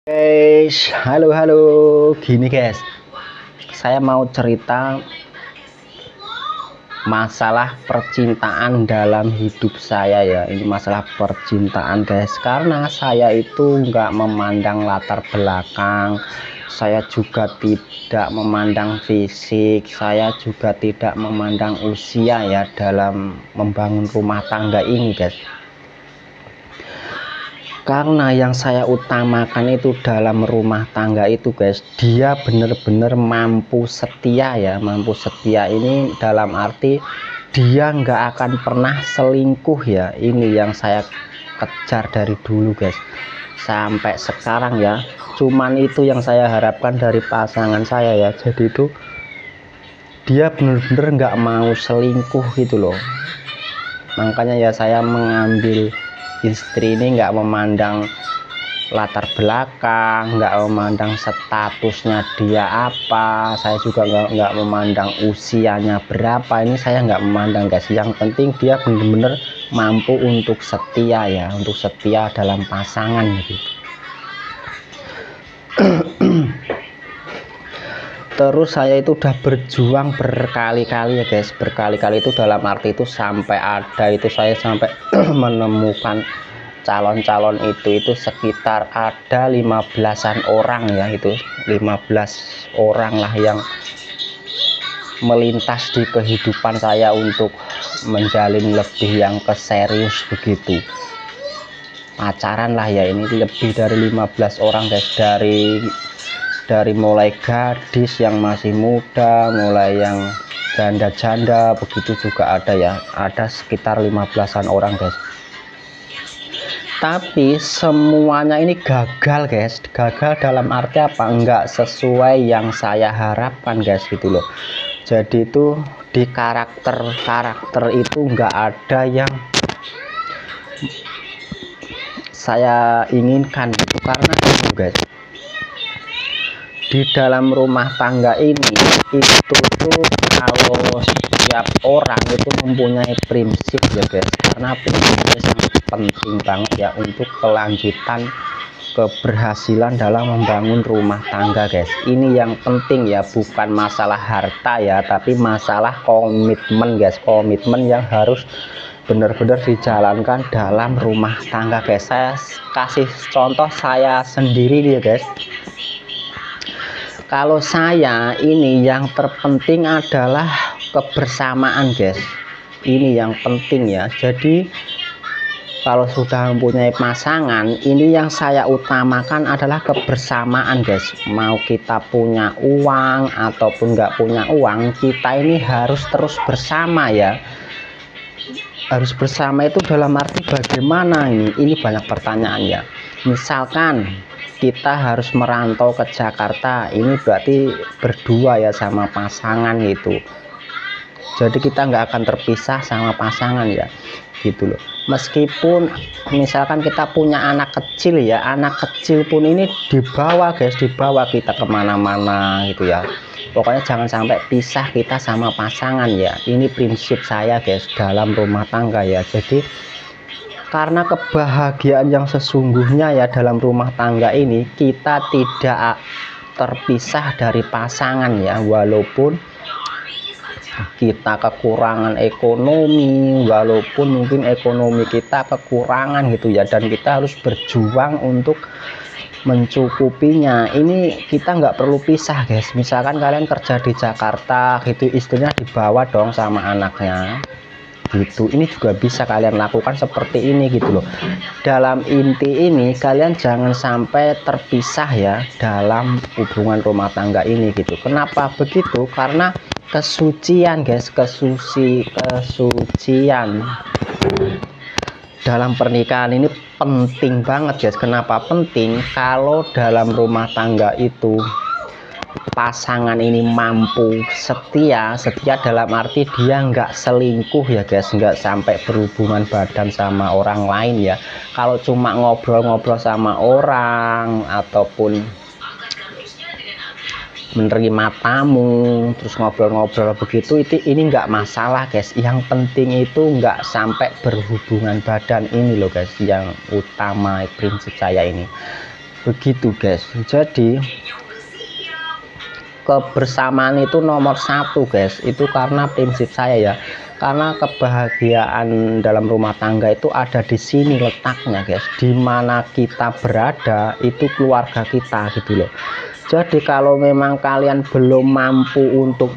Guys, halo halo. Gini guys, saya mau cerita masalah percintaan dalam hidup saya ya. Ini masalah percintaan guys, karena saya itu nggak memandang latar belakang, saya juga tidak memandang fisik, saya juga tidak memandang usia ya dalam membangun rumah tangga ini guys. Karena yang saya utamakan itu dalam rumah tangga itu guys, dia benar-benar mampu setia ya. Mampu setia ini dalam arti dia nggak akan pernah selingkuh ya. Ini yang saya kejar dari dulu guys sampai sekarang ya. Cuman itu yang saya harapkan dari pasangan saya ya. Jadi itu dia benar-benar nggak mau selingkuh gitu loh. Makanya ya saya mengambil istri ini nggak memandang latar belakang, nggak memandang statusnya dia apa, saya juga nggak memandang usianya berapa. Ini saya nggak memandang guys, yang penting dia benar-benar mampu untuk setia ya, untuk setia dalam pasangan gitu. Terus saya itu udah berjuang berkali-kali ya guys, berkali-kali itu dalam arti itu sampai ada itu saya sampai menemukan calon-calon itu sekitar ada 15-an orang ya, itu 15 orang lah yang melintas di kehidupan saya untuk menjalin lebih yang ke serius begitu, pacaran lah ya. Ini lebih dari 15 orang guys, dari mulai gadis yang masih muda, mulai yang janda-janda begitu juga ada ya, ada sekitar 15-an orang guys. Tapi semuanya ini gagal guys, gagal dalam arti apa, enggak sesuai yang saya harapkan guys gitu loh. Jadi itu di karakter itu enggak ada yang saya inginkan gitu. Karena itu guys, di dalam rumah tangga ini itu tuh kalau setiap orang itu mempunyai prinsip ya guys, karena prinsipnya sangat penting banget ya untuk kelanjutan keberhasilan dalam membangun rumah tangga guys. Ini yang penting ya, bukan masalah harta ya, tapi masalah komitmen guys, komitmen yang harus benar-benar dijalankan dalam rumah tangga guys. Saya kasih contoh saya sendiri nih guys. Kalau saya ini yang terpenting adalah kebersamaan guys, ini yang penting ya. Jadi kalau sudah mempunyai pasangan, ini yang saya utamakan adalah kebersamaan guys. Mau kita punya uang ataupun nggak punya uang, kita ini harus terus bersama ya. Harus bersama itu dalam arti bagaimana ini banyak pertanyaan ya. Misalkan kita harus merantau ke Jakarta, ini berarti berdua ya sama pasangan gitu. Jadi kita nggak akan terpisah sama pasangan ya gitu loh. Meskipun misalkan kita punya anak kecil ya, anak kecil pun ini dibawa guys, dibawa kita kemana-mana gitu ya. Pokoknya jangan sampai pisah kita sama pasangan ya. Ini prinsip saya guys dalam rumah tangga ya. Jadi karena kebahagiaan yang sesungguhnya ya dalam rumah tangga ini, kita tidak terpisah dari pasangan ya, walaupun kita kekurangan ekonomi, walaupun mungkin ekonomi kita kekurangan gitu ya, dan kita harus berjuang untuk mencukupinya. Ini kita nggak perlu pisah guys. Misalkan kalian kerja di Jakarta gitu, istrinya dibawa dong sama anaknya gitu. Ini juga bisa kalian lakukan seperti ini gitu loh. Dalam inti ini kalian jangan sampai terpisah ya dalam hubungan rumah tangga ini gitu. Kenapa begitu? Karena kesucian guys, kesucian dalam pernikahan ini penting banget guys. Kenapa penting? Kalau dalam rumah tangga itu pasangan ini mampu setia dalam arti dia nggak selingkuh ya guys, nggak sampai berhubungan badan sama orang lain ya. Kalau cuma ngobrol-ngobrol sama orang ataupun menerima tamu terus ngobrol-ngobrol begitu, ini nggak masalah guys. Yang penting itu nggak sampai berhubungan badan, ini loh guys yang utama prinsip saya ini. begitu guys. Jadi kebersamaan itu nomor satu guys, itu karena prinsip saya ya, karena kebahagiaan dalam rumah tangga itu ada di sini letaknya guys, dimana kita berada itu keluarga kita gitu loh. Jadi kalau memang kalian belum mampu untuk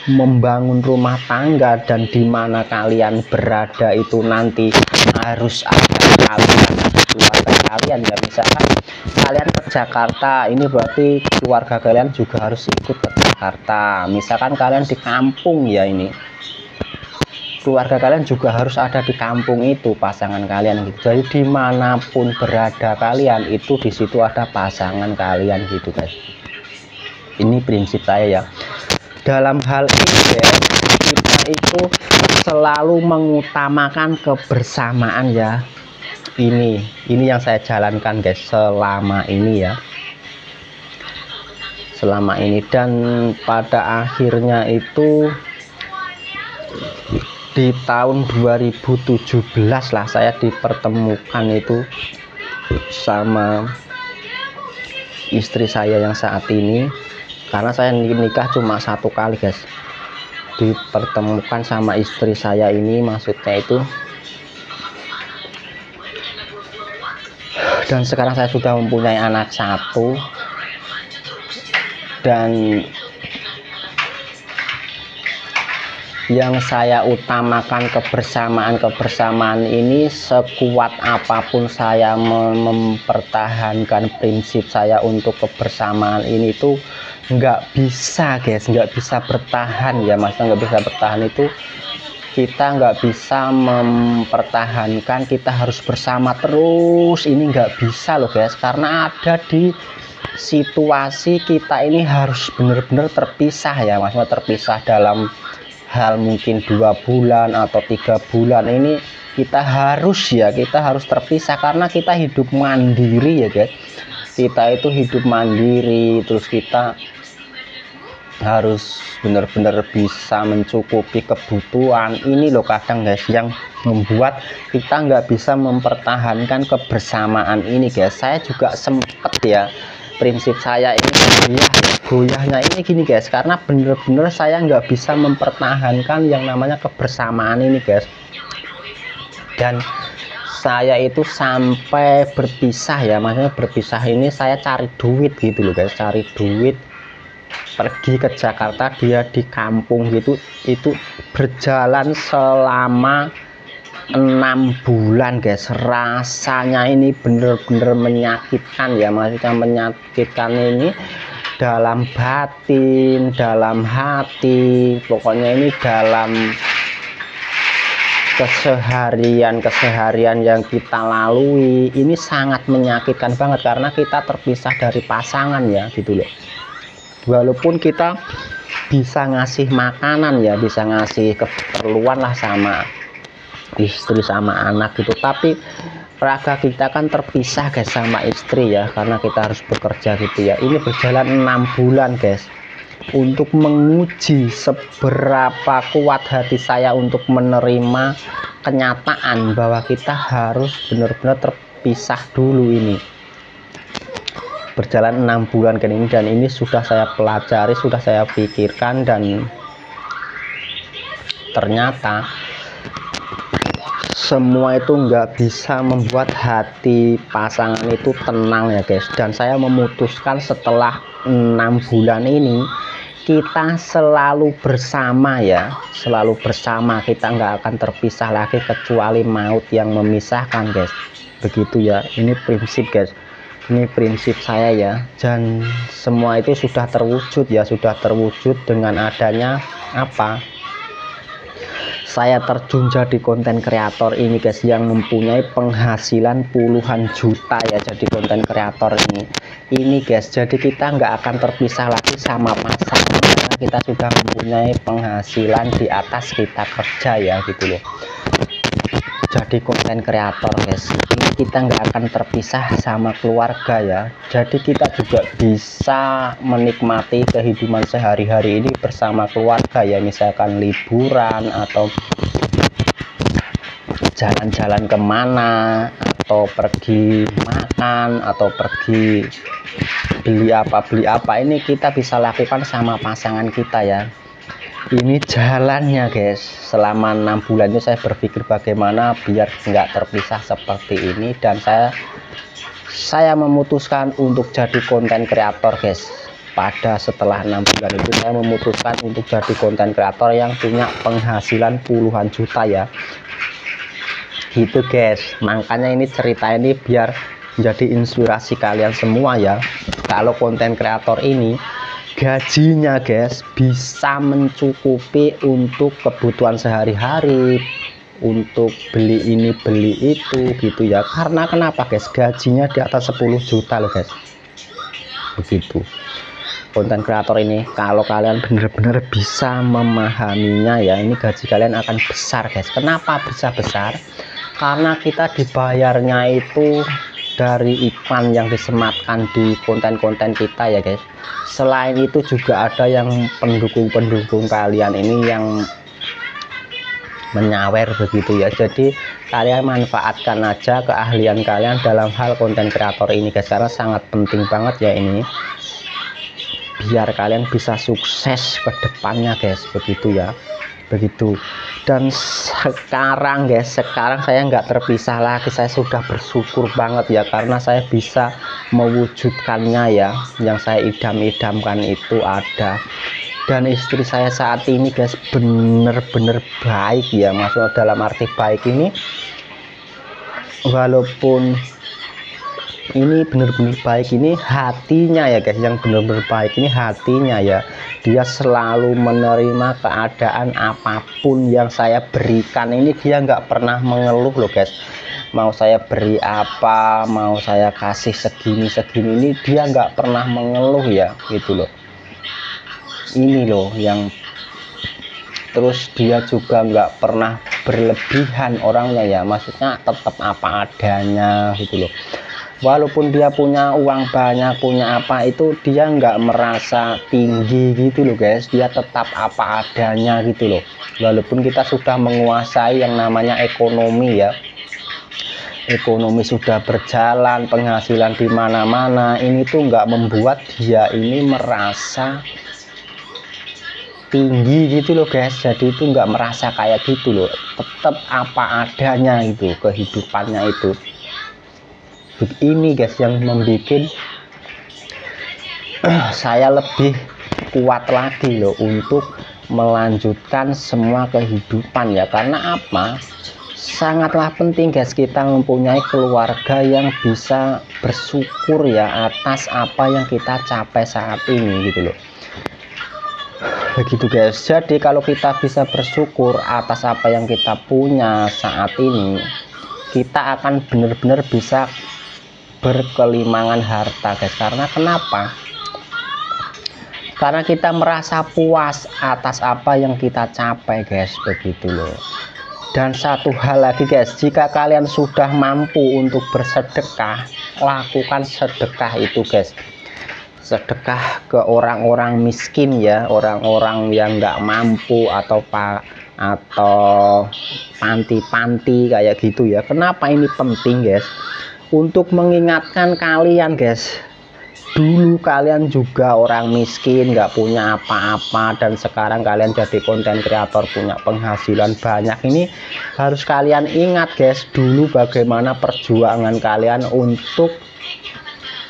membangun rumah tangga dan dimana kalian berada itu nanti harus ada kalian, keluarga kalian ya, misalkan kalian ke Jakarta, ini berarti keluarga kalian juga harus ikut ke Jakarta. Misalkan kalian di kampung ya, ini keluarga kalian juga harus ada di kampung itu, pasangan kalian gitu. Jadi dimanapun berada kalian itu di situ ada pasangan kalian gitu guys. Ini prinsip saya ya. Dalam hal ini ya, kita itu selalu mengutamakan kebersamaan ya. Ini yang saya jalankan guys selama ini ya, selama ini. Dan pada akhirnya itu di tahun 2017 lah saya dipertemukan itu sama istri saya yang saat ini, karena saya nikah cuma 1 kali guys. Dipertemukan sama istri saya ini maksudnya itu, dan sekarang saya sudah mempunyai anak 1. Dan yang saya utamakan kebersamaan ini, sekuat apapun saya mempertahankan prinsip saya untuk kebersamaan ini tuh nggak bisa guys, nggak bisa bertahan ya, maksudnya nggak bisa bertahan itu, kita nggak bisa mempertahankan kita harus bersama terus, ini nggak bisa loh guys, karena ada di situasi kita ini harus benar-benar terpisah ya, maksudnya terpisah dalam hal mungkin 2 bulan atau 3 bulan ini kita harus terpisah, karena kita hidup mandiri ya guys. Kita itu hidup mandiri, terus kita harus benar-benar bisa mencukupi kebutuhan. Ini loh kadang guys yang membuat kita nggak bisa mempertahankan kebersamaan ini guys. Saya juga sempet ya, prinsip saya ini goyahnya ini gini guys, karena bener-bener saya nggak bisa mempertahankan yang namanya kebersamaan ini guys. Dan saya itu sampai berpisah ya, maksudnya berpisah ini saya cari duit gitu loh guys, cari duit, pergi ke Jakarta, dia di kampung gitu, itu berjalan selama 6 bulan guys. Rasanya ini bener-bener menyakitkan ya, maksudnya menyakitkan ini dalam batin, dalam hati, pokoknya ini dalam keseharian yang kita lalui ini sangat menyakitkan banget, karena kita terpisah dari pasangan ya gitu loh. Walaupun kita bisa ngasih makanan ya, bisa ngasih keperluan lah sama istri sama anak gitu, tapi raga kita kan terpisah guys sama istri ya, karena kita harus bekerja gitu ya. Ini berjalan 6 bulan guys, untuk menguji seberapa kuat hati saya untuk menerima kenyataan bahwa kita harus benar-benar terpisah dulu. Ini berjalan 6 bulan kan ini, dan ini sudah saya pelajari, sudah saya pikirkan, dan ternyata semua itu nggak bisa membuat hati pasangan itu tenang ya guys. Dan saya memutuskan setelah 6 bulan ini kita selalu bersama ya, selalu bersama, kita nggak akan terpisah lagi kecuali maut yang memisahkan guys, begitu ya. Ini prinsip guys, ini prinsip saya ya, dan semua itu sudah terwujud ya, sudah terwujud dengan adanya apa, saya terjun jadi konten kreator ini guys, yang mempunyai penghasilan puluhan juta ya, jadi konten kreator ini guys. Jadi kita nggak akan terpisah lagi sama pasangan, karena kita sudah mempunyai penghasilan di atas kita kerja ya gitu loh. Jadi konten kreator guys, ini kita nggak akan terpisah sama keluarga ya, jadi kita juga bisa menikmati kehidupan sehari-hari ini bersama keluarga ya, misalkan liburan atau jalan-jalan kemana, atau atau pergi makan atau pergi beli apa ini kita bisa lakukan sama pasangan kita ya. Ini jalannya guys. Selama 6 bulan itu saya berpikir bagaimana biar nggak terpisah seperti ini, dan saya memutuskan untuk jadi konten kreator guys. Pada setelah 6 bulan itu saya memutuskan untuk jadi konten kreator yang punya penghasilan puluhan juta ya, gitu guys. Makanya ini cerita ini biar menjadi inspirasi kalian semua ya. Kalau konten kreator ini gajinya guys bisa mencukupi untuk kebutuhan sehari-hari, untuk beli ini beli itu gitu ya. Karena kenapa guys, gajinya di atas 10 juta loh guys, begitu. Konten kreator ini kalau kalian benar-benar bisa memahaminya ya, ini gaji kalian akan besar guys. Kenapa bisa besar? Karena kita dibayarnya itu dari iklan yang disematkan di konten-konten kita ya guys. Selain itu juga ada yang pendukung-pendukung kalian ini yang menyawer begitu ya. Jadi kalian manfaatkan aja keahlian kalian dalam hal konten kreator ini guys, karena sangat penting banget ya ini, biar kalian bisa sukses ke depannya guys, begitu ya, begitu. Dan sekarang guys, sekarang saya nggak terpisah lagi, saya sudah bersyukur banget ya, karena saya bisa mewujudkannya ya, yang saya idam-idamkan itu ada. Dan istri saya saat ini guys bener-bener baik ya, maksudnya dalam arti baik ini, walaupun ini benar-benar baik ini hatinya ya guys, yang benar-benar baik ini hatinya ya. Dia selalu menerima keadaan apapun yang saya berikan ini, dia nggak pernah mengeluh loh guys. Mau saya beri apa, mau saya kasih segini ini, dia nggak pernah mengeluh ya, gitu loh. Ini loh yang, terus dia juga nggak pernah berlebihan orangnya ya, maksudnya tetap apa adanya gitu loh. Walaupun dia punya uang banyak, punya apa itu, dia nggak merasa tinggi gitu loh guys, dia tetap apa adanya gitu loh. Walaupun kita sudah menguasai yang namanya ekonomi ya, ekonomi sudah berjalan, penghasilan di mana-mana, ini tuh nggak membuat dia ini merasa tinggi gitu loh guys. Jadi itu nggak merasa kayak gitu loh, tetap apa adanya itu kehidupannya itu. Ini guys yang membuat saya lebih kuat lagi loh untuk melanjutkan semua kehidupan ya. Karena apa, sangatlah penting guys kita mempunyai keluarga yang bisa bersyukur ya atas apa yang kita capai saat ini gitu loh, begitu guys. Jadi kalau kita bisa bersyukur atas apa yang kita punya saat ini, kita akan benar-benar bisa berkelimangan harta guys. Karena kenapa? Karena kita merasa puas atas apa yang kita capai guys, begitu loh. Dan satu hal lagi guys, jika kalian sudah mampu untuk bersedekah, lakukan sedekah itu guys. Sedekah ke orang-orang miskin ya, orang-orang yang nggak mampu atau panti-panti kayak gitu ya. Kenapa ini penting guys? Untuk mengingatkan kalian guys, dulu kalian juga orang miskin, nggak punya apa-apa, dan sekarang kalian jadi konten kreator punya penghasilan banyak. Ini harus kalian ingat guys, dulu bagaimana perjuangan kalian untuk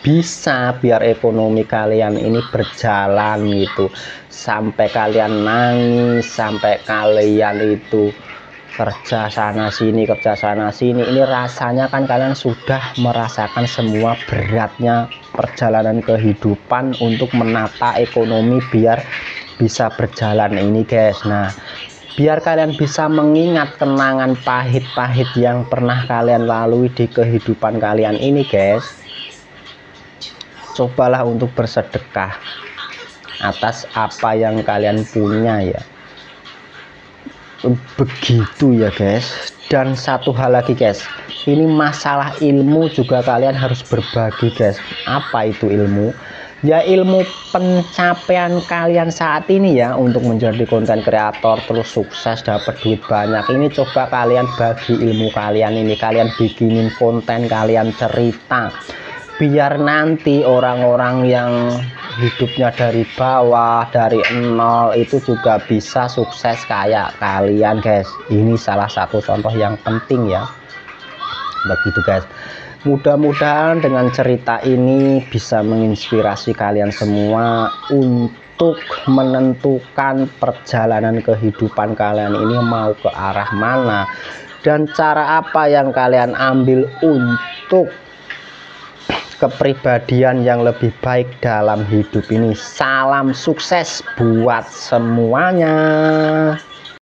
bisa biar ekonomi kalian ini berjalan gitu, sampai kalian nangis, sampai kalian itu kerja sana sini, ini rasanya kan kalian sudah merasakan semua beratnya perjalanan kehidupan untuk menata ekonomi biar bisa berjalan ini guys. Nah, biar kalian bisa mengingat kenangan pahit-pahit yang pernah kalian lalui di kehidupan kalian ini guys, cobalah untuk bersedekah atas apa yang kalian punya ya, begitu ya guys. Dan satu hal lagi guys, ini masalah ilmu juga kalian harus berbagi guys. Apa itu ilmu? ya ilmu pencapaian kalian saat ini ya untuk menjadi konten kreator terus sukses dapat duit banyak ini, coba kalian bagi ilmu kalian ini, kalian bikinin konten, kalian cerita, biar nanti orang-orang yang hidupnya dari bawah, dari nol itu juga bisa sukses kayak kalian guys. Ini salah satu contoh yang penting ya, begitu guys. Mudah-mudahan dengan cerita ini bisa menginspirasi kalian semua untuk menentukan perjalanan kehidupan kalian ini mau ke arah mana dan cara apa yang kalian ambil untuk kepribadian yang lebih baik dalam hidup ini. Salam sukses buat semuanya.